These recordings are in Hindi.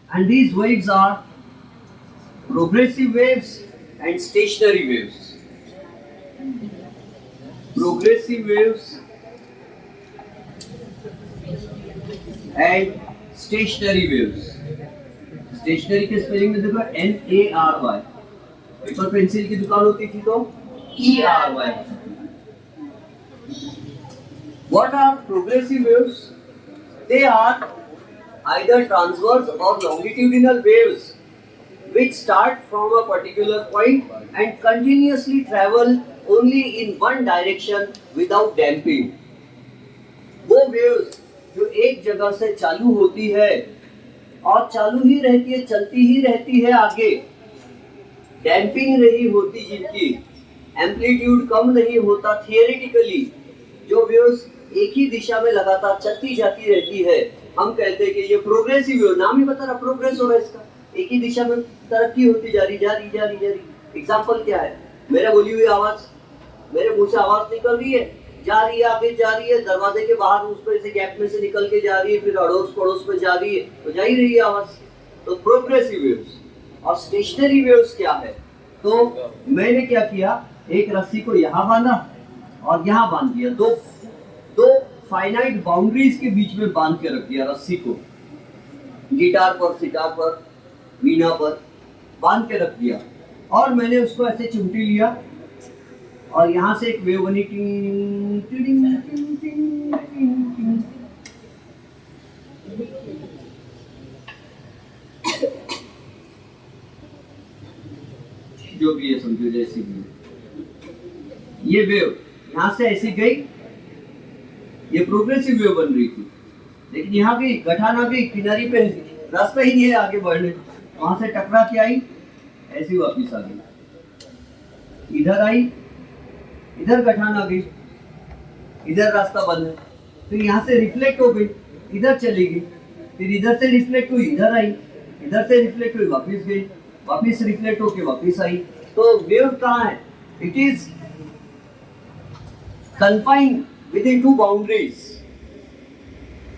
And these waves are progressive waves and stationary waves. Progressive waves and stationary waves. Stationary के स्पेलिंग में देखो NARY. पेपर पेंसिल की दुकान होती थी तो ERY. What are progressive waves? They are either transverse or longitudinal waves which start from a particular point and continuously travel only in one direction without damping. वो waves जो एक जगह से चालू होती है और चालू ही रहती है, चलती ही रहती है आगे, डैम्पिंग नहीं होती, जिनकी एम्पलीट्यूड कम नहीं होता, थियोरेटिकली जो वेव्स एक ही दिशा में लगातार चलती जाती रहती है, हम कहते हैं कि ये प्रोग्रेसिव वेव. नाम ही बता रहा, प्रोग्रेस हो रहा है इसका, एक ही दिशा में तरक्की होती जा रही. एग्जाम्पल क्या है? मेरे बोली हुई आवाज, मेरे मुंह से आवाज निकल रही है, जा रही है, आगे जा रही है, दरवाजे के बाहर उस पर से गैप में से निकल के जा रही है, फिर अड़ोस पड़ोस में जा रही है, तो जा ही रही है आवाज. तो प्रोग्रेसिव वेव्स. और स्टेशनरी वेव्स क्या है? तो मैंने क्या किया, एक रस्सी को यहाँ बांधा और यहाँ बांध दिया, दो फाइनाइट बाउंड्रीज के बीच में बांध के रख दिया रस्सी को. गिटार पर, सितार पर, वीणा पर बांध के रख दिया और मैंने उसको ऐसे चिमटी लिया और यहाँ से एक वेव बनी, टिंग टिंग टिंग टिंग टिंग. जो भी है समझो, जैसी भी ये वेव यहाँ से ऐसी गई, ये प्रोग्रेसिव वेव बन रही थी, लेकिन यहाँ गई, गठान आ गई, किनारी पे रास्ता ही नहीं है आगे बढ़ने, वहां से टकरा के आई, ऐसी वापिस आ गई, इधर आई, इधर गठान आ गई, इधर रास्ता बंद है, फिर यहाँ से रिफ्लेक्ट हो गई, इधर चली गई, फिर इधर से रिफ्लेक्ट हुई, इधर आई, इधर से रिफ्लेक्ट हुई, वापिस गई, वापिस रिफ्लेक्ट होके वापिस आई. तो वेव कहाँ है? It is confined within two boundaries.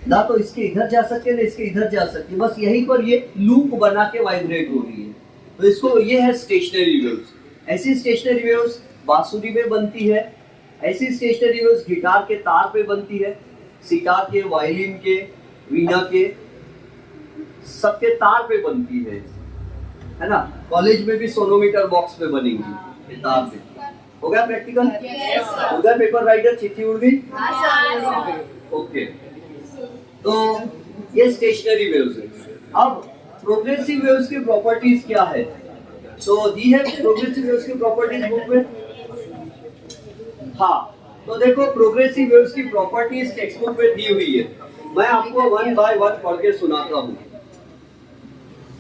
ना तो इसके इधर जा सकते ना इसके इधर जा सकते, बस यहीं पर ये लूप बना के वाइब्रेट हो रही है. तो इसको, ये है स्टेशनरी वेव्स. ऐसी स्टेशनरी वेव्स बांसुरी में बनती है, ऐसी स्टेशनरी वेव्स गिटार के तार पे बनती है, सितार के, वायलिन के, वीणा के, सबके तार पे बनती है ना. कॉलेज में भी सोनोमीटर बॉक्स पे बनेंगी तार पे. हो गया प्रैक्टिकल? हो गया पेपर राइटर? चिट्ठी उड़ गई? ओके. तो ये स्टेशनरी वेव्स है. अब प्रोग्रेसिव वेव्स की प्रॉपर्टीज क्या है? तो दी है प्रोग्रेसिव वेव्स की प्रॉपर्टीज बुक में. हाँ, तो देखो प्रोग्रेसिव वेव्स की प्रॉपर्टीज टेक्स्ट बुक में दी हुई है, मैं आपको वन बाय वन पढ़ के सुनाता हूँ.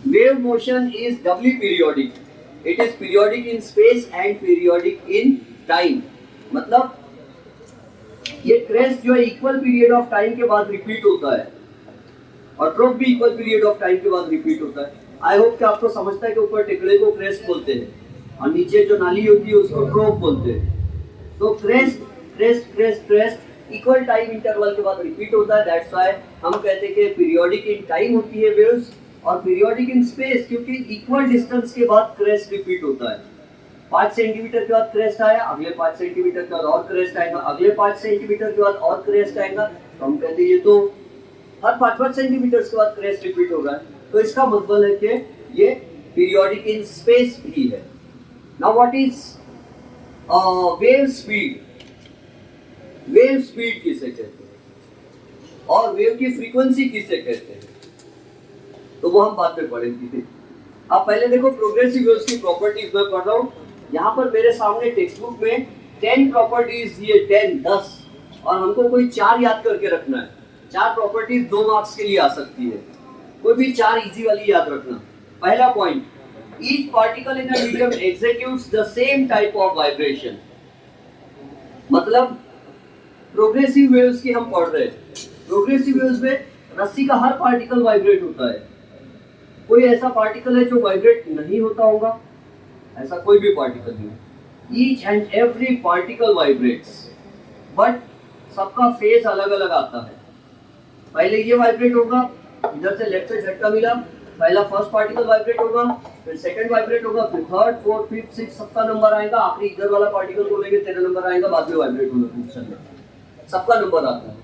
Wave motion is doubly periodic. It is periodic in space and periodic in time. मतलब ये क्रेस्ट जो है इक्वल पीरियड ऑफ टाइम के बाद रिपीट होता है और ड्रॉप भी इक्वल पीरियड ऑफ टाइम के बाद रिपीट होता है. आई होप कि आपको समझता है कि ऊपर टिकड़े को क्रेस्ट बोलते हैं और नीचे जो नाली होती है उसको ड्रॉप बोलते हैं. तो crest crest crest crest equal time interval के बाद रिपीट होता है. दैट्स व्हाई हम कहते हैं कि पीरियोडिक इन टाइम होती है वेव्स और पीरियोडिक इन स्पेस, क्योंकि इक्वल डिस्टेंस के बाद क्रेस्ट रिपीट होता है. 5 सेंटीमीटर के बाद क्रेस्ट आया, अगले 5 सेंटीमीटर के बाद और क्रेस्ट आएगा, अगले 5 सेंटीमीटर के बाद और क्रेस्ट आएगा. तो हम कहते हैं ये तो हर 5-5 सेंटीमीटर के बाद क्रेस्ट रिपीट हो रहा है. तो इसका मतलब है कि ये पीरियोडिक इन स्पेस भी है. Now what is wave speed? Wave speed किसे कहते हैं और वेव की फ्रीक्वेंसी किसे कहते हैं, तो वो हम बाद में पढ़ेंगे. अब पहले देखो प्रोग्रेसिव वेव्स की प्रॉपर्टीज मैं पढ़ रहा हूँ. यहाँ पर मेरे सामने टेक्स्ट बुक में 10 प्रॉपर्टीज दिए, 10 और हमको कोई 4 याद करके रखना है. 4 प्रॉपर्टीज 2 मार्क्स के लिए आ सकती है, कोई भी 4 इजी वाली याद रखना. पहला point, each particle in a medium executes the same type of vibration. मतलब प्रोग्रेसिव वेव्स की हम पढ़ रहे हैं. प्रोग्रेसिव वेव्स में रस्सी का हर पार्टिकल वाइब्रेट होता है. कोई ऐसा पार्टिकल है जो वाइब्रेट नहीं होता होगा? ऐसा कोई भी पार्टिकल नहीं. Each and every particle vibrates, but सबका फेज अलग अलग आता है. पहले ये वाइब्रेट होगा, इधर से लेफ्ट से झटका मिला, पहला फर्स्ट पार्टिकल वाइब्रेट होगा, फिर सेकंड वाइब्रेट होगा, फिर थर्ड, फोर्थ, फिफ्थ, सिक्स, सबका नंबर आएगा, आखिरी इधर वाला पार्टिकल को लेंगे, तेरा नंबर आएगा, बाद में वाइब्रेट होना, सबका नंबर आता है।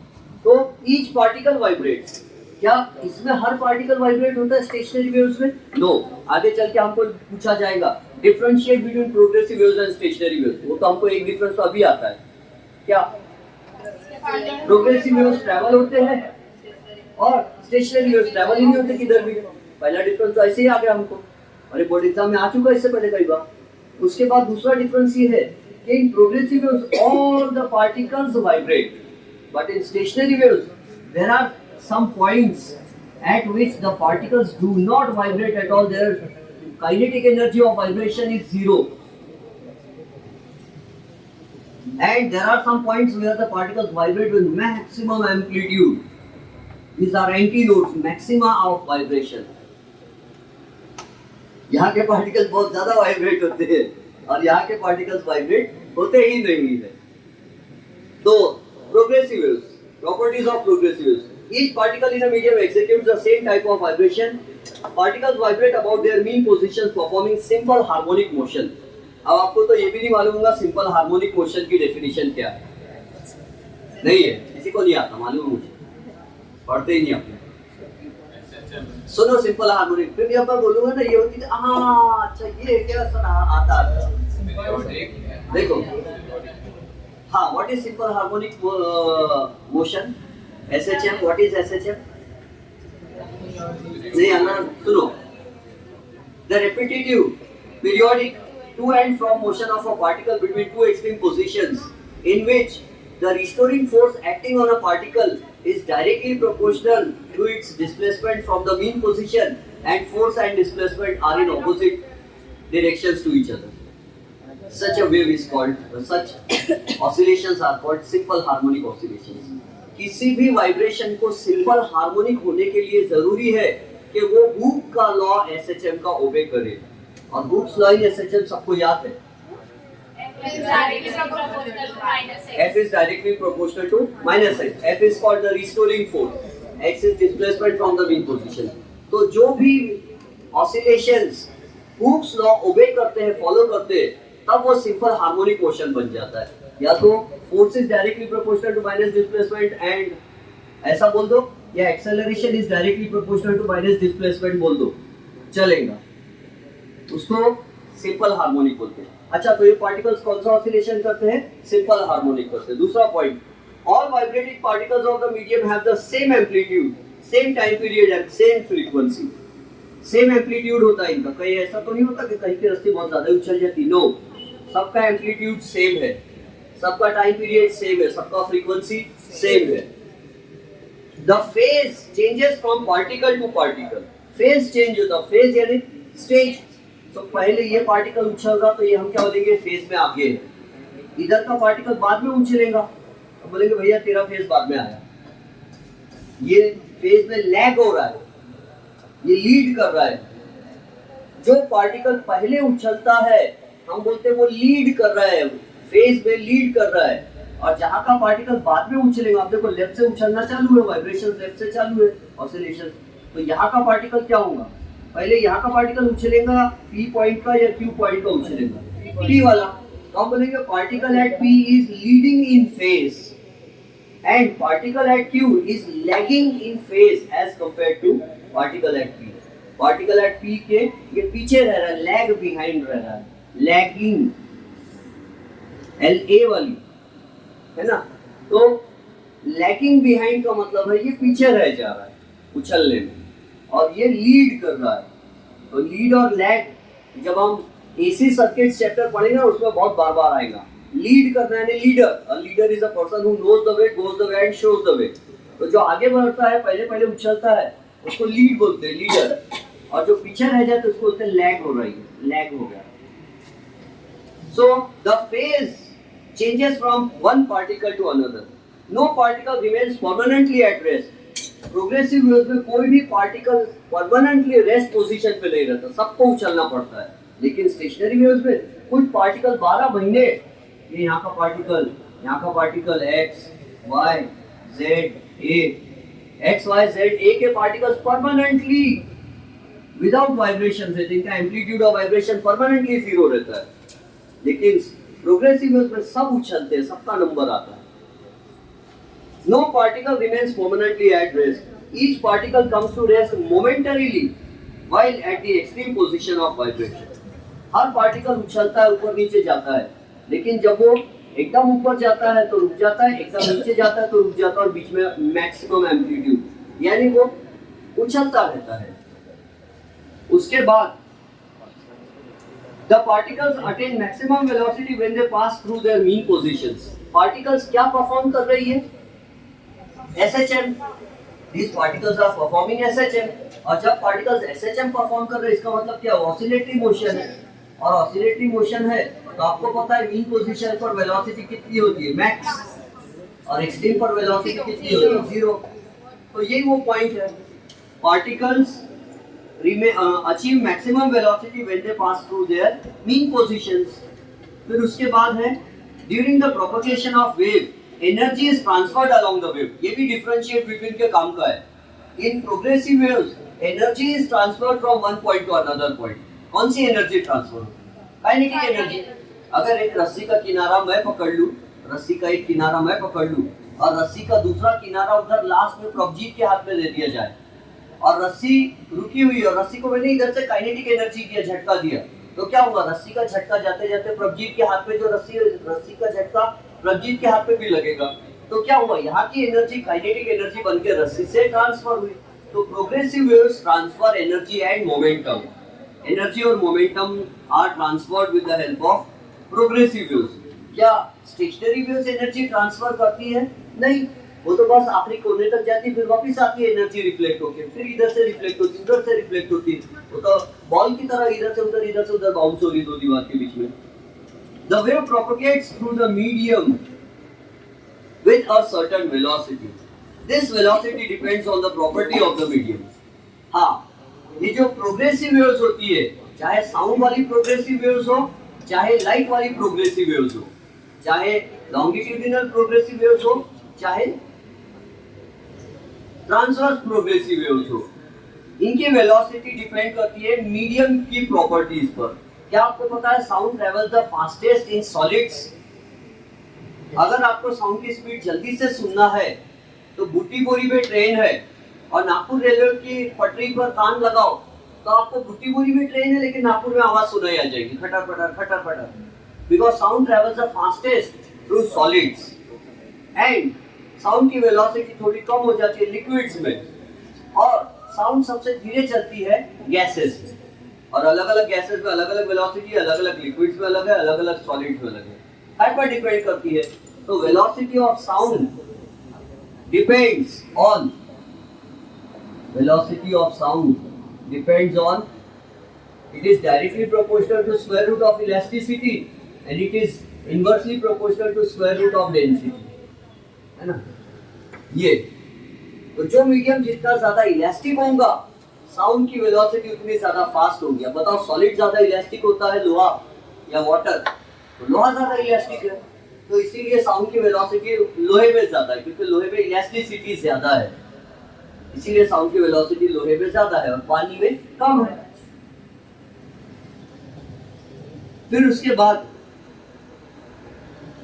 तो ईच पार्टिकल वाइब्रेट्स। क्या इसमें हर पार्टिकल वाइब्रेट होता है स्टेशनरी वेव्स में? नो। आगे चल के हमको पूछा जाएगा differentiate between progressive waves and stationery waves. वो तो हमको एक डिफरेंस तो अभी आता है, क्या प्रोग्रेसिव वेव्स ट्रैवल होते हैं और स्टेशनरी वेव्स ट्रैवल ही नहीं होते किधर भी। पहला डिफरेंस तो ऐसे ही आ गया हमको, अरे बोर्ड एग्जाम में आ चुका है इससे पहले कई बार। उसके बाद दूसरा डिफरेंस ये है कि in progressive waves all the particles vibrate, but in stationary waves there are some points at which the particles do not vibrate at all. Their kinetic energy of vibration is zero, and there are some points where the particles vibrate with maximum amplitude. These are antinodes, maxima of vibration. यहाँ के पार्टिकल्स बहुत ज्यादा वाइब्रेट होते हैं और यहाँ के पार्टिकल्स वाइब्रेट होते ही नहीं है। तो progressive waves, properties of progressive waves. Each particle in a medium executes the same type of vibration. Particles vibrate about their mean positions, performing simple harmonic motion. अब आपको तो ये भी नहीं मालूम होगा सिंपल हार्मोनिक मोशन की डेफिनेशन क्या है, नहीं है, किसी को नहीं आता, मालूम मुझे, पढ़ते ही नहीं आपने। सुनो सिंपल हार्मोनिक, फिर जब मैं बोलूंगा ना ये होती है, हाँ अच्छा ये क्या सुना आता है। देखो हाँ, what is simple harmonic motion? SHM, what is SHM? नहीं आना, सुनो। The repetitive, periodic to and from motion of a particle between two extreme positions, in which the restoring force acting on a particle is directly proportional to its displacement from the mean position, and force and displacement are in opposite directions to each other. Such a wave is called, such oscillations are called simple harmonic oscillations. किसी भी वाइब्रेशन को सिंपल हार्मोनिक होने के लिए जरूरी है कि वो हुक का लॉ एसएचएम का ओबे करे, और हुक्स लॉ इन एसएचएम सबको याद है। F is directly proportional to minus x. F is called the restoring force. X is displacement from the mean position. तो जो भी oscillations हुक्स लॉ ओबे करते हैं, फॉलो करते हैं, तब वो सिंपल हार्मोनिक मोशन बन जाता है। या तो force is directly proportional to minus displacement and ऐसा बोल दो, या acceleration is directly proportional to minus displacement बोल दो, चलेगा, उसको सिंपल हार्मोनिक बोलते हैं। अच्छा, तो ये पार्टिकल्स कौन सा ऑसिलेशन करते हैं? सिंपल हार्मोनिक करते हैं। दूसरा point, all vibrating particles of the medium have the same amplitude, same time period and same frequency. Same amplitude होता है इनका, कहीं ऐसा तो नहीं होता कि कहीं की रस्सी बहुत ज्यादा उछल जाती, नो, सबका एम्पलीट्यूड सेम है, सबका टाइम पीरियड सेम है, सबका फ्रीक्वेंसी सेम है। The phase changes from particle to particle, phase change होता है, फेज यानी स्टेज। तो पहले ये पार्टिकल उछल रहा तो ये हम क्या बोलेंगे, फेज में आगे है। इधर का पार्टिकल बाद में उछलेगा तो बोलेंगे भैया तेरा फेज बाद में आया, ये फेज में लैग हो रहा है, ये लीड कर रहा है। जो पार्टिकल पहले उछलता है हम बोलते हैं वो लीड कर रहा है, फेज में लीड कर रहा है। और जहां का पार्टिकल बाद में उछलेगा, आप देखो लेफ्ट से उछलना चालू है, वाइब्रेशन लेफ्ट से चालू है, ऑसिलेशन, तो यहाँ का पार्टिकल क्या होगा, पहले यहाँ का पार्टिकल उछलेगा P पॉइंट का या Q पॉइंट का उछलेगा, P वाला, तो हम बोलेंगे particle at P is leading in phase and particle at Q is lagging in phase as compared to particle at P। Particle at P के ये पीछे रह रहा है, लैग बिहाइंड रह रहा है, लैगिंग, LA वाली है ना। तो लैगिंग बिहाइंड का मतलब है ये पीछे रह जा रहा है उछलने में, और ये लीड कर रहा है। तो लीड और लैग जब हम AC सर्किट चैप्टर पढ़ेंगे उसमें बहुत बार बार आएगा। लीड करना है leader, a leader is a person who knows the way, goes the way and shows the way. तो जो आगे बढ़ता है, पहले पहले उछलता है, उसको लीड बोलते हैं, लीडर, और जो पीछे रह जाते हैं उसको बोलते हैं लैग हो रही है, लैग हो गया। So the phase changes from one particle to another. No particle remains permanently at rest. Progressive waves में कोई भी पार्टिकल परमानेंटली रेस्ट पोजीशन पे नहीं रहता, सबको उछलना पड़ता है। लेकिन स्टेशनरी वेव्स में कुछ पार्टिकल 12 महीने, ये यहाँ का पार्टिकल, यहाँ का particle x, y, z, a, x, y, z, a के पार्टिकल्स परमानेंटली विदाउट वाइब्रेशन से जिनका एम्पलीट्यूड ऑफ वाइब्रेशन परमानेंटली 0 रहता है, लेकिन प्रोग्रेसिव वेव्स में सब उछलते हैं, सबका नंबर आता है। No particle remains permanently at rest, each particle comes to rest momentarily while at the extreme position of vibration. हर पार्टिकल उछलता है, ऊपर नीचे जाता है, लेकिन जब वो एकदम ऊपर जाता है तो रुक जाता है, एकदम नीचे जाता है तो रुक जाता है, और बीच में मैक्सिमम एम्पलीट्यूड, यानी वो उछलता रहता है। उसके बाद the particles attain maximum velocity when they pass through their mean positions. Particles क्या परफॉर्म कर रही है? SHM. These particles are performing SHM. और जब particles SHM परफॉर्म कर रहे हैं, इसका मतलब क्या? ऑसिलेटरी मोशन है, और ऑसिलेटरी मोशन है तो आपको पता है मीन पोजीशन पर वेलोसिटी कितनी होती है? मैक्स, और एक्सट्रीम पर वेलोसिटी कितनी होती है? 0। तो यही वो पॉइंट है। Particles achieve maximum velocity when they pass through their mean positions. फिर उसके बाद है during the propagation of wave, energy is transferred along the wave. ये भी differentiate between के काम का है। In progressive waves, energy is transferred from one point to another point. कौन सी एनर्जी ट्रांसफर होती है? Kinetic energy. अगर एक रस्सी का किनारा मैं पकड़ लूं, रस्सी का एक किनारा मैं पकड़ लूं, और रस्सी का दूसरा किनारा उधर लास्ट में प्रभजीत के हाथ में दे दिया जाए, और रस्सी रुकी हुई है, और रस्सी को मैंने इधर से काइनेटिक एनर्जी दिया, झटका दिया, तो क्या हुआ? रस्सी का झटका जाते जाते प्रभजीत के हाथ में जो रस्सी का झटका प्रभजीत के हाथ में भी लगेगा, तो क्या हुआ? यहाँ की एनर्जी काइनेटिक एनर्जी बनके रस्सी से ट्रांसफर हुई। तो progressive waves transfer energy and momentum. Energy और momentum are transferred with the help of progressive waves. क्या स्टेशनरी वेव्स एनर्जी ट्रांसफर करती है? नहीं, वो तो बस आखिरी कोने तक जाती, फिर वापस आती है एनर्जी रिफ्लेक्ट होके, फिर इधर से रिफ्लेक्ट होती, उधर से रिफ्लेक्ट होती, वो तो बॉल की तरह इधर से उधर बाउंस हो रही दो दीवार के बीच में। The wave propagates through the medium with a certain velocity. This velocity depends on the property of the medium. हाँ, ये जो प्रोग्रेसिव वेव्स होती है, चाहे साउंड वाली प्रोग्रेसिव वेव्स हो, चाहे लाइट वाली प्रोग्रेसिव वेव्स हो, चाहे लॉन्गिट्यूडिनल प्रोग्रेसिव वेव्स हो, चाहे ट्रांसवर्स प्रोग्रेसिव वेव्स हो, इनकी वेलोसिटी डिपेंड करती है मीडियम की प्रॉपर्टीज पर। क्या आपको पता है sound travels the fastest in solids? अगर आपको साउंड की स्पीड जल्दी से सुनना है तो बुट्टी बोरी में ट्रेन है और नागपुर रेलवे की पटरी पर कान लगाओ, तो आपको बुट्टी बोरी में ट्रेन है लेकिन नागपुर में आवाज सुनाई आ जाएगी, खटर खटर, because sound travels the fastest through solids. And sound की वेलोसिटी थोड़ी कम हो जाती है लिक्विड्स में, और साउंड सबसे धीरे चलती है गैसेस में, और अलग अलग गैसेस में अलग अलग वेलोसिटी, अलग अलग लिक्विड्स में अलग है, अलग अलग सॉलिड्स में अलग है, हर पर डिपेंड करती है। तो velocity of sound depends on it is directly proportional to square root of elasticity and it is inversely proportional to square root of density, है ना? ये तो जो मीडियम जितना ज्यादा इलास्टिक होगा, साउंड की वेलोसिटी उतनी ज्यादा फास्ट होगी। अब बताओ, सॉलिड ज्यादा इलास्टिक होता है, लोहा या वाटर? तो लोहा ज्यादा इलास्टिक है, तो इसीलिए साउंड की वेलोसिटी लोहे में ज्यादा है, क्योंकि लोहे में इलास्टिसिटी ज्यादा है, इसीलिए साउंड की वेलोसिटी लोहे में ज्यादा है और पानी में कम है। फिर उसके बाद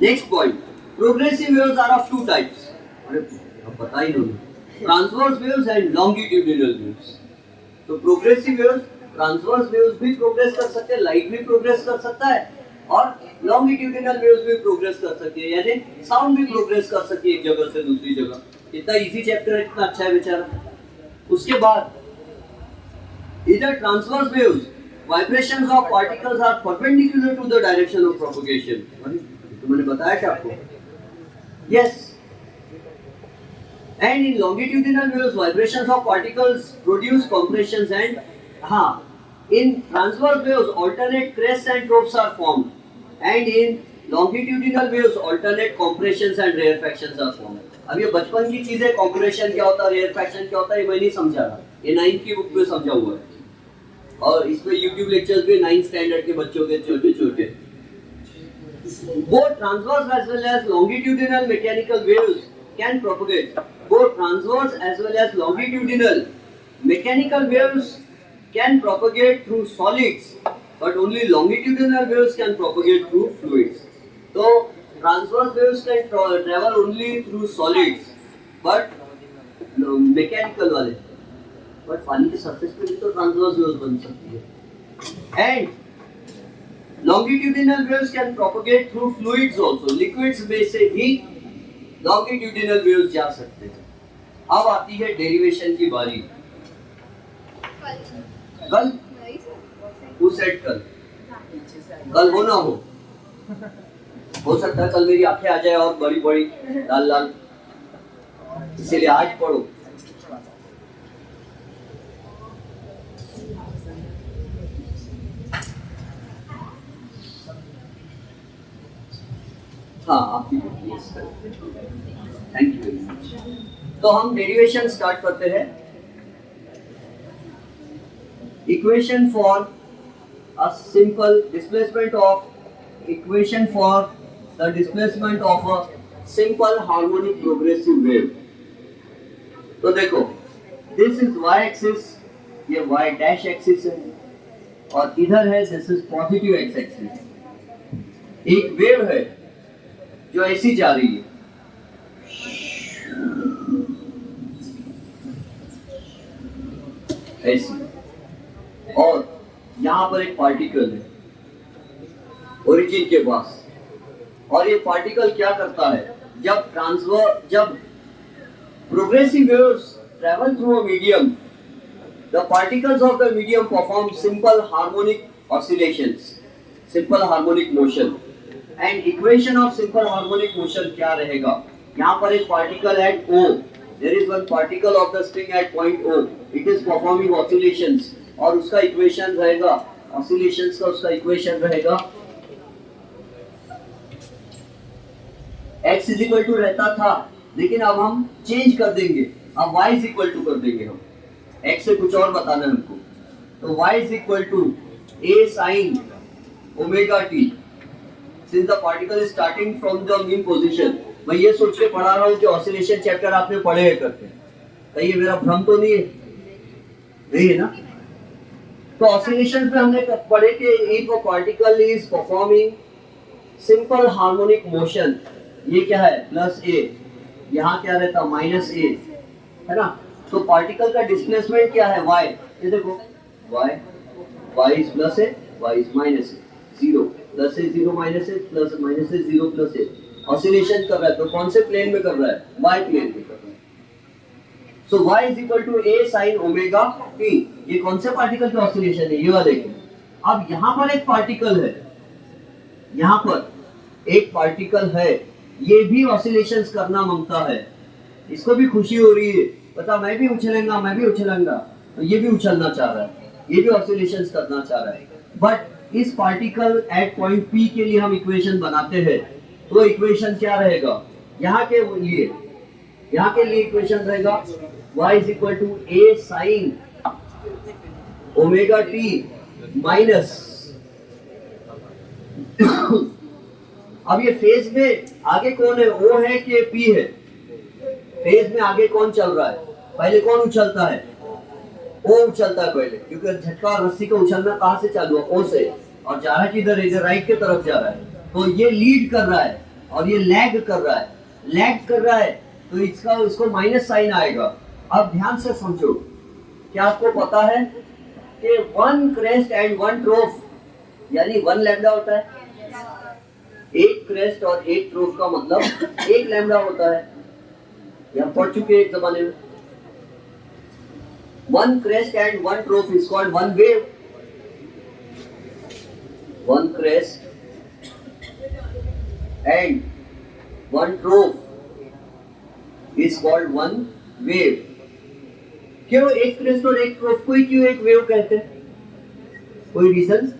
next point, progressive waves are of two types. अरे अब बता ही नहीं, transverse waves and longitudinal waves. तो प्रोग्रेसिव वेव्स, ट्रांसवर्स वेव्स भी प्रोग्रेस कर सकते हैं, लाइट भी प्रोग्रेस कर सकता है, और लॉन्गिट्यूडिनल वेव्स भी प्रोग्रेस कर सकती है, यानी साउंड भी प्रोग्रेस कर सकती है एक जगह से दूसरी जगह। इतना इजी चैप्टर है, इतना अच्छा है बेचारा। उसके बाद इधर transverse waves, vibrations of particles are perpendicular to the direction of propagation. तो मैंने बताया क्या आपको? Yes. And in longitudinal waves vibrations of particles produce compressions and in transverse waves alternate crests and troughs are formed, and in longitudinal waves alternate compressions and rarefactions are formed. अब ये बचपन की चीज है, कॉम्प्रेशन क्या होता है, रेयरफैक्शन क्या होता है, ये मैं नहीं समझा रहा, ये 9th की बुक में समझा हुआ है, और इसमें यूट्यूब लेक्चर्स भी 9th स्टैंडर्ड के बच्चों के छोटे। Both transverse as well as longitudinal mechanical waves can propagate. Both transverse as well as longitudinal mechanical waves can propagate through solids, but only longitudinal waves can propagate through fluids. So transverse waves can travel only through solids, but mechanical वाले, but पानी के surface पे भी तो transverse waves बन सकती है. And longitudinal waves can propagate through fluids also. Liquids में से भी longitudinal waves जा सकते हैं. अब आती है डेरिवेशन की बारी. कल हु सेड कल? कल हो ना हो सकता है कल मेरी आंखें आ जाए और बड़ी बड़ी लाल लाल, इसीलिए आज पढ़ो. हाँ आपकी थैंक यू वेरी मच. तो हम डेरिवेशन स्टार्ट करते हैं. Equation for a simple displacement of equation for the displacement of a simple harmonic progressive wave. तो देखो, this is y axis, ये y dash axis है, और इधर है this is positive x axis. एक वेव है जो ऐसी जा रही है, ऐसी, और यहाँ पर एक पार्टिकल है ओरिजिन के पास. और ये पार्टिकल क्या करता है, जब progressive waves travel through a medium, the particles of the medium perform simple harmonic oscillations, simple harmonic motion. And equation of simple harmonic motion क्या रहेगा, यहाँ पर एक particle at O, there is one particle of the string at point O, it is performing oscillations, और उसका इक्वेशन रहेगा, ऑसिलेशंस का उसका इक्वेशन रहेगा, x इज इक्वल टू रहता था, लेकिन अब हम चेंज कर देंगे, अब y इज इक्वल टू कर देंगे हम, x से कुछ और बताना है हमको. तो y is equal to a sin omega t, since the particle is starting from the mean position. मैं ये सोच के पढ़ा रहा हूँ कि ऑसिलेशन चैप्टर आपने पढ़े है करके, कहीं ये मेरा भ्रम तो नहीं है, नहीं है ना. तो ऑसिलेशन पे हमने पढ़े कि if a particle is performing simple harmonic motion, ये क्या है प्लस ए, यहाँ क्या रहता माइनस ए, है ना. तो पार्टिकल का डिस्प्लेसमेंट क्या है y, ये देखो y is plus A, y is minus A, zero plus A zero minus A plus minus A zero plus A. Oscillation कर रहा है तो कौन से प्लेन में कर रहा है, y प्लेन में कर रहा है. So y is equal to a sin omega t. ये कौन से पार्टिकल की ऑसिलेशन है, ये वाला देखिए. अब यहाँ पर एक पार्टिकल है, यहाँ पर एक पार्टिकल है, ये भी ऑसिलेशंस करना मांगता है, इसको भी खुशी हो रही है, पता मैं भी उछलेंगा, तो ये भी उछलना चाह रहा है, ये भी ऑसिलेशंस करना चाह रहा है. बट इस पार्टिकल एट पॉइंट P के लिए हम इक्वेशन बनाते हैं, तो इक्वेशन क्या रहेगा, यहाँ के लिए इक्वेशन रहेगा y is equal to a sin omega t minus. अब ये फेज में आगे कौन है, O है कि P है, फेज में आगे कौन चल रहा है, पहले कौन उछलता है, O उछलता है पहले, क्योंकि झटका रस्सी का उछलना कहाँ से चालू है, O से, और जा रहा है किधर, इधर राइट के तरफ जा रहा है. तो ये लीड कर रहा है और ये लैग कर रहा है, तो इसको माइनस साइन आएगा. अब ध्यान से समझो, क्या आपको पता है कि वन क्रेस्ट एंड वन ट्रोफ यानी वन लैम्डा होता है, एक क्रेस्ट और एक ट्रोफ का मतलब एक लैम्डा होता है, ये हम पढ़ चुके हैं एक जमाने में. One crest and one trough is called one wave. One crest and one trough is called one wave. क्यों एक क्रेस्ट और एक ट्रोफ को ही क्यों एक वेव कहते हैं, कोई रीजन?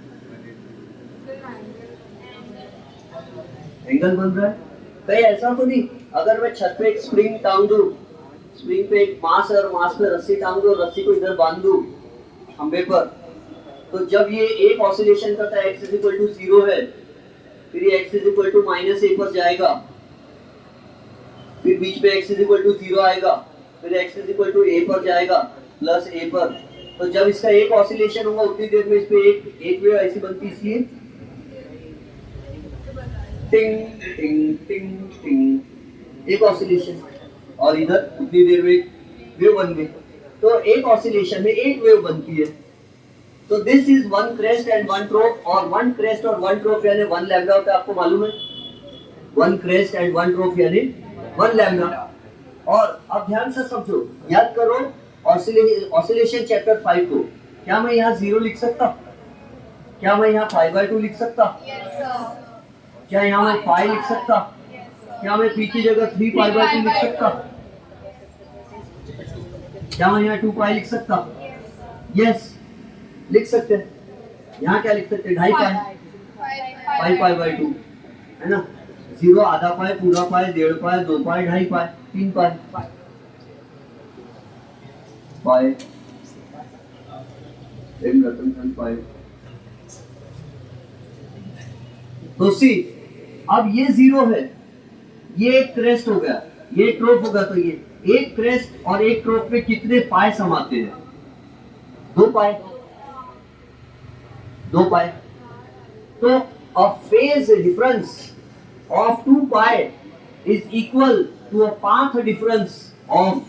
एंगल बन रहा है, कहीं ऐसा तो नहीं. अगर मैं छत पे एक स्प्रिंग टांग दूं, स्प्रिंग पे एक मास है और मास पे रस्सी टांग दूं, रस्सी को इधर बांध दूं खंबे पर, तो जब ये एक ऑसिलेशन करता है, x इज इक्वल टू 0 है, फिर ये x is equal to minus A पर जाएगा, फिर बीच में x इज इक्वल टू 0 आएगा, फिर x is equal to a पर जाएगा प्लस a पर, तो जब इसका एक ऑसिलेशन होगा उतनी देर में इस पे एक वेव ऐसी बनती, इसलिए टिंग टिंग टिंग टिंग एक ऑसिलेशन, और इधर उतनी देर में वेव बन गई। तो एक ऑसिलेशन में एक वेव बनती है। तो this is one crest and one ट्रोप, और वन क्रेस्ट और वन ट्रोप यानी वन लैम्डा होता है, आपको मालूम है। वन क्रेस्ट एंड वन ट्रोप यानी वन लैम्डा। और अब ध्यान से समझो, याद करो ऑसिलेशन चैप्टर 5 को। क्या मैं यहाँ 0 लिख सकता? क्या मैं यहाँ 5/2 लिख सकता? क्या यहाँ मैं 5 लिख सकता? क्या मैं p की जगह 3π/2 लिख सकता? क्या मैं यहाँ 2π लिख सकता? यस, लिख सकते हैं। यहाँ क्या लिख सकते हैं? 2.5 5π/2 है ना। 0 आधा पाई, पूरा पाई, 1.5 पाई, 2 पाई, 2.5 पाई, 3 पाई पाई, पाई। तो सी, अब ये 0 है, ये एक क्रेस्ट हो गया, ये ट्रोप होगा। तो ये एक क्रेस्ट और एक ट्रोप पे कितने पाए समाते हैं? 2 पाए, 2 पाए। तो a phase difference of 2 pi is equal to a path difference of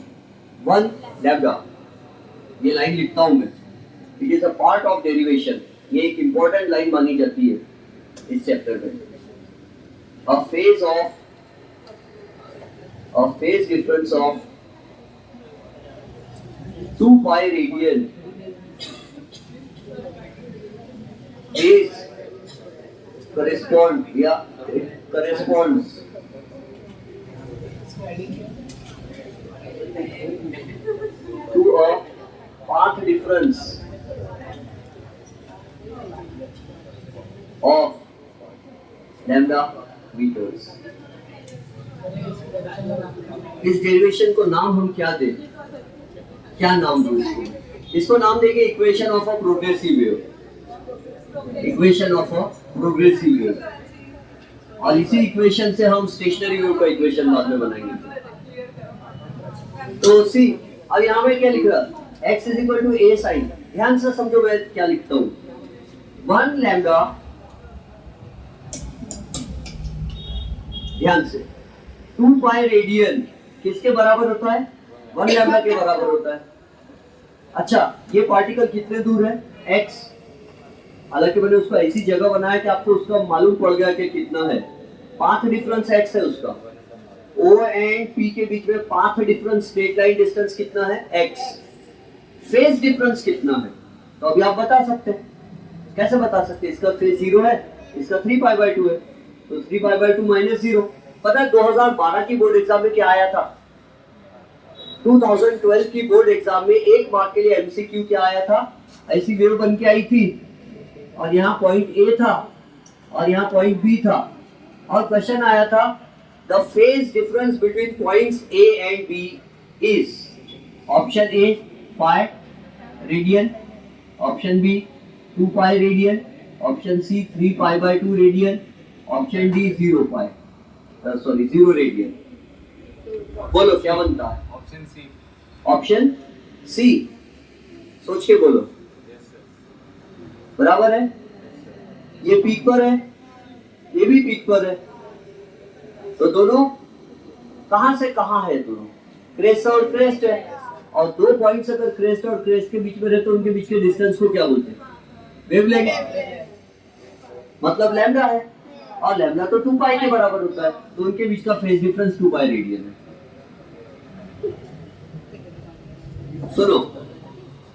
1 lambda. ये लाइन लिखता हूं मैं, it is a part of derivation. ये एक इंपॉर्टेंट लाइन मानी जाती है इस चैप्टर में। a phase difference of 2 pi radian is corresponds to a path difference of lambda meters. इस डेरिवेशन को नाम हम क्या दें? क्या नाम दूं इसको? इसको नाम देंगे equation of a progressive wave. Equation of a progressive wave. और इसी इक्वेशन से हम स्टेशनरी वेव का इक्वेशन बाद में बनाएंगे। तो सी, अब यहाँ में क्या लिख रहा है? x = a sin। ध्यान से समझो मैं क्या लिखता हूँ। 1 लैम्डा, ध्यान से, 2 पाई रेडियन किसके बराबर होता है? 1 लैम्डा के बराबर होता है। अच्छा, ये पार्टिकल कितने दूर है? x। हालांकि मैंने उसको ऐसी जगह बनाया कि आपको उसका मालूम पड़ गया कि कितना है। पाथ डिफरेंस x है उसका। O एंड P के बीच में path difference, straight line distance कितना है? x। फेज डिफरेंस कितना है? तो अभी आप बता सकते हैं। कैसे बता सकते हैं? इसका फेज 0 है, इसका 3π/2 है, तो 3π/2 - 0। पता है 2012 की बोर्ड एग्जाम में क्या आया था? 2012 की बोर्ड एग्जाम में एक मार्क के लिए एमसीक्यू क्या आया था? ऐसी वेव बन के आई थी, और यहाँ पॉइंट ए था और यहाँ पॉइंट बी था, और क्वेश्चन आया था the phase difference between points A and B is, option A pi radian, option B 2 pi radian, option C 3π/2 radian, option D 0 radian. बोलो क्या बनता है? Option C. ऑप्शन सी, सोच के बोलो। बराबर है। ये पीक पर है, ये भी पीक पर है, तो दोनों कहां से कहां है? दोनों क्रेस्ट और क्रेस्ट है, और 2 पॉइंट्स अगर क्रेस्ट और क्रेस्ट के बीच में रहे तो उनके बीच के डिस्टेंस को क्या बोलते हैं? वेवलेंथ, मतलब लैम्डा है, और लैम्डा तो 2 पाई के बराबर होता है, तो उनके बीच का फेज डिफरेंस 2 पाई रेडियन है। सुनो,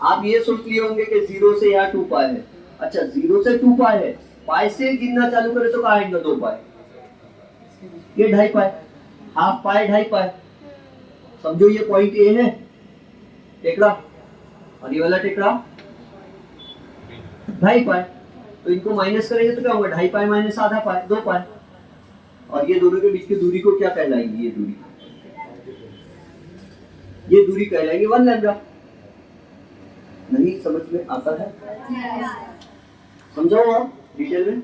आप ये सोच लिए होंगे कि 0 से यहाँ 2 पाई है। अच्छा, 0 से 2 पाई है, पाई से गिनना चालू करें तो कहाँ आएगा? 2 पाई, ये 2.5 पाई, हाफ पाई 2.5 पाई। समझो ये पॉइंट ए है, टेकड़ा, और ये वाला टेकड़ा 2.5 पाई। तो इनको माइनस करेंगे तो क्या होगा? 2.5 पाई - आधा पाई, 2 पाई। और ये दोनों के बीच की दूरी को क्या कहलाएंगी? ये दूरी कहलाएंगे 1 लैम्डा। नहीं समझ में आता है? समझाओ आप डिटेल में।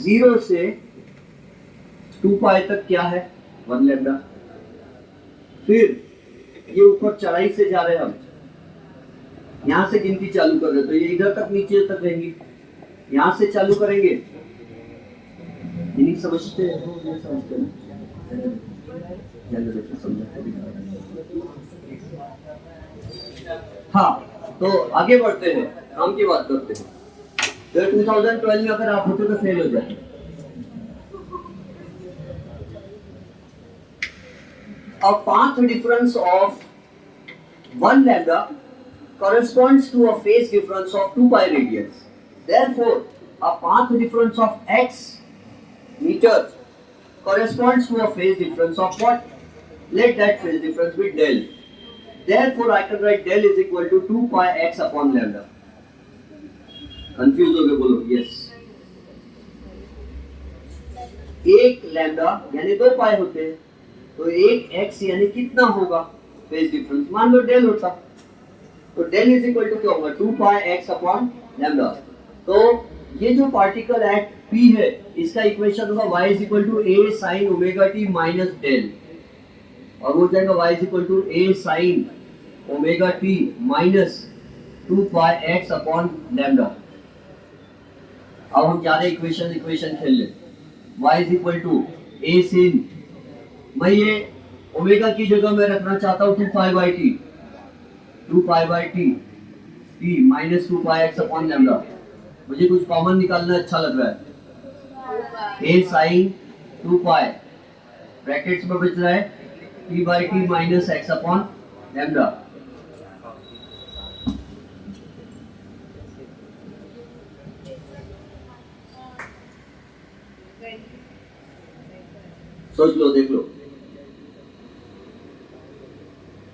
0 से 2 पाई तक क्या है? 1 लैम्डा। फिर ये ऊपर चढ़ाई से जा रहे हैं हम, यहाँ से गिनती चालू कर रहे तो ये इधर तक नीचे तक रहेंगी, यहाँ से चालू करेंगे। समझते हो? ये समझते हाँ, तो आगे बढ़ते हैं, काम की बात करते हैं। तो 2012 में अगर आप होते तो फेल हो जाते। A path difference of 1 lambda corresponds to a phase difference of 2 pi radians. Therefore, a path difference of x meters corresponds to a phase difference of what? Let that phase difference be del. Therefore, I can write del is equal to 2 pi x upon lambda. Confused हो गए? बोलो yes. एक लैम्डा यानी 2 पाई होते हैं, तो एक x यानी कितना होगा फेज डिफरेंस? मान लो डेल होता, तो डेल इज इक्वल टू क्या होगा? 2 पाई x अपॉन लैम्डा। तो ये जो पार्टिकल एट p है, इसका इक्वेशन होगा y is equal to a sin omega t minus del, और वो जाएगा y is equal to a sin omega t minus 2 pi x upon lambda. अब हम जा रहे इक्वेशन खेल ले। y is equal to a sin, मैं ये ओमेगा की जगह में रखना चाहता हूँ 2 pi by T t minus 2 pi x upon lambda. मुझे कुछ कॉमन निकालना अच्छा लग रहा है। a sin 2 पाई ब्रैकेट्स में बच रहा है t by T minus x upon lambda. सोच लो, देख लो,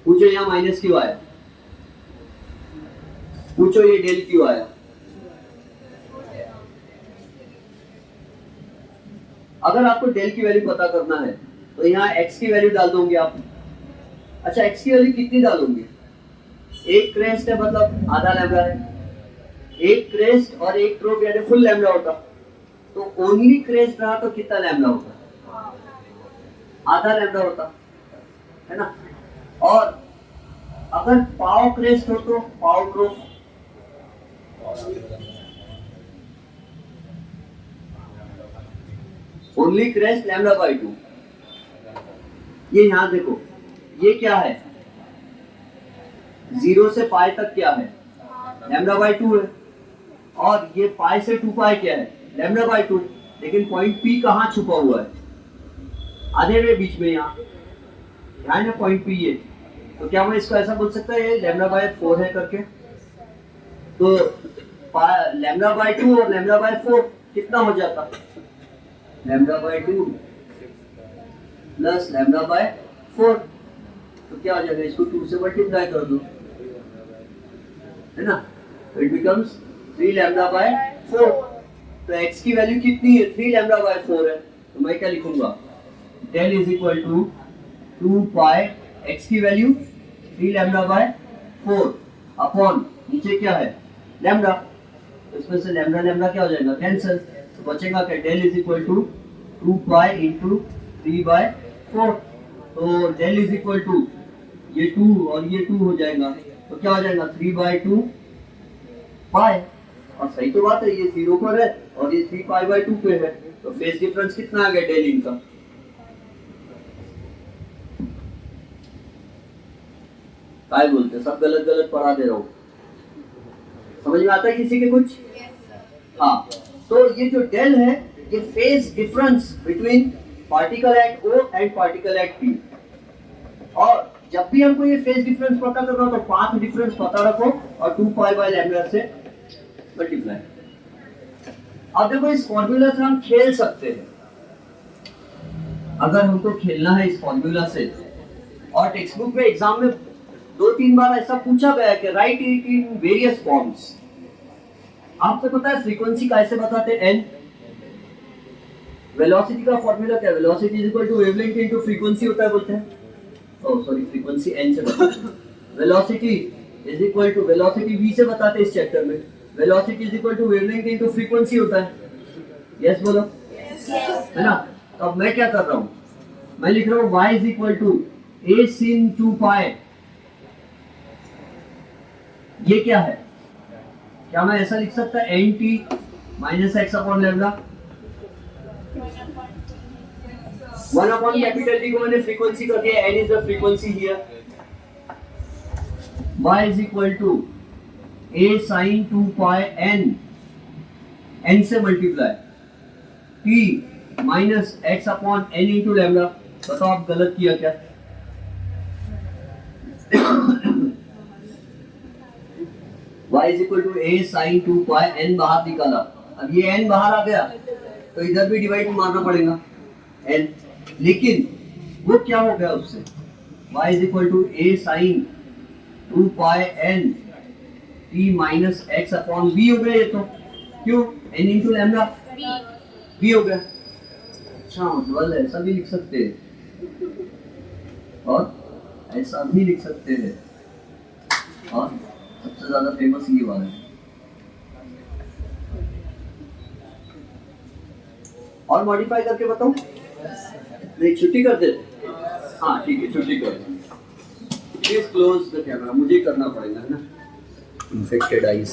पूछो यहाँ माइनस क्यों आया, पूछो ये डेल क्यों आया। अगर आपको डेल की वैल्यू पता करना है तो यहाँ x की वैल्यू डाल दोगे आप। अच्छा, x की वैल्यू कितनी डालोगे? एक क्रेस्ट है मतलब आधा लैम्डा है, एक क्रेस्ट और एक ट्रोप यानी फुल लैम्डा होता, तो ओनली क्रेस्ट रहा तो कितना लैम्डा होता? आधा लैम्डा होता है ना। और अगर पाव क्रेस्ट हो तो पाव trough, only crest lambda by 2। ये यहां देखो, ये क्या है? 0 से पाई तक क्या है? लैम्डा बाई 2 है, और ये पाई से 2 पाई क्या है? Lambda by 2। लेकिन पॉइंट पी कहाँ छुपा हुआ है? आधे में बीच में, यहाँ ना पॉइंट पी है। तो क्या मैं इसको ऐसा बोल सकता है लैम्डा बाय 4 है करके? तो लैम्डा बाय 2 और लैम्डा बाय 4 कितना हो जाता? Lambda by 2 plus lambda by 4, तो क्या हो जाएगा? इसको 2 से मल्टीप्लाई कर दो, है ना, तो इट बिकम्स 3 लैम्डा बाय 4। तो x की वैल्यू कितनी है? 3 लैम्डा बाय 4 है, तो मैं क्या लिखूंगा? Del is equal to 2 pi x की वैल्यू 3 लैम्डा बाय 4 अपॉन नीचे क्या है? लैम्डा। तो इसमें से लैम्डा लैम्डा क्या हो जाएगा? कैंसिल। तो बचेगा क्या? Del is equal to 2 pi into 3 by 4। तो डेल इज इक्वल टू ये 2 और ये 2 हो जाएगा, तो क्या हो जाएगा? 3 बाय 2 पाई। और सही तो बात है, ये 0 पर है और ये 3 पाई बाय 2 पे है, तो फेज डिफरेंस कितना आ गया डेल इनका? काय बोलते, सब गलत गलत पढ़ा दे रहा हूँ। समझ में आता है किसी के कुछ? हाँ, तो ये जो डेल है ये phase difference between particle at O and particle at P। और जब भी हमको ये फेज डिफरेंस पता करना हो तो पाथ डिफरेंस पता रखो और 2 पाई बाय लैम्डा से मल्टीप्लाई। अब देखो, इस फॉर्मूला से हम खेल सकते हैं। अगर हमको खेलना है इस फॉर्मूला से, और टेक्स्ट बुक में एग्जाम में 2-3 बार ऐसा पूछा गया कि right it in various forms. आपको पता है फ्रीक्वेंसी कैसे बताते हैं? n। वेलोसिटी का फॉर्मूला क्या है? Velocity is equal to wavelength into frequency होता है, बोलते हैं। ओह सॉरी, फ्रीक्वेंसी n से बताते हैं। Velocity is equal to, velocity v से बताते हैं इस चैप्टर में। Velocity is equal to wavelength into frequency होता है। यस बोलो, है ना। तो अब मैं क्या कर रहा हूँ? मैं लिख रहा हूँ y is equal to a sin 2 pi ये क्या है? क्या मैं ऐसा लिख सकता N T minus X upon lambda? 1 upon capital T को मैंने फ्रीक्वेंसी कर दिया, n is the frequency here, y is equal to a sin 2 pi n से multiply t minus x upon n into lambda. बताओ आप गलत किया क्या? y is equal to a sin 2 pi n बाहर निकाला, अब ये n बाहर आ गया तो इधर भी डिवाइड मारना पड़ेगा n, लेकिन वो क्या हो गया उससे? y is equal to a sin 2 pi n t minus x upon v हो गया ये तो, क्यों? n इंटू लैम्डा v हो गया। अच्छा मतलब ऐसा भी लिख सकते हैं और ऐसा भी लिख सकते हैं, और सबसे ज्यादा फेमस ये वाला है। और मॉडिफाई करके बताऊं? नहीं छुट्टी कर दे। हाँ ठीक है छुट्टी कर दे। प्लीज क्लोज द कैमरा, मुझे करना पड़ेगा है ना, इन्फेक्टेड आईज।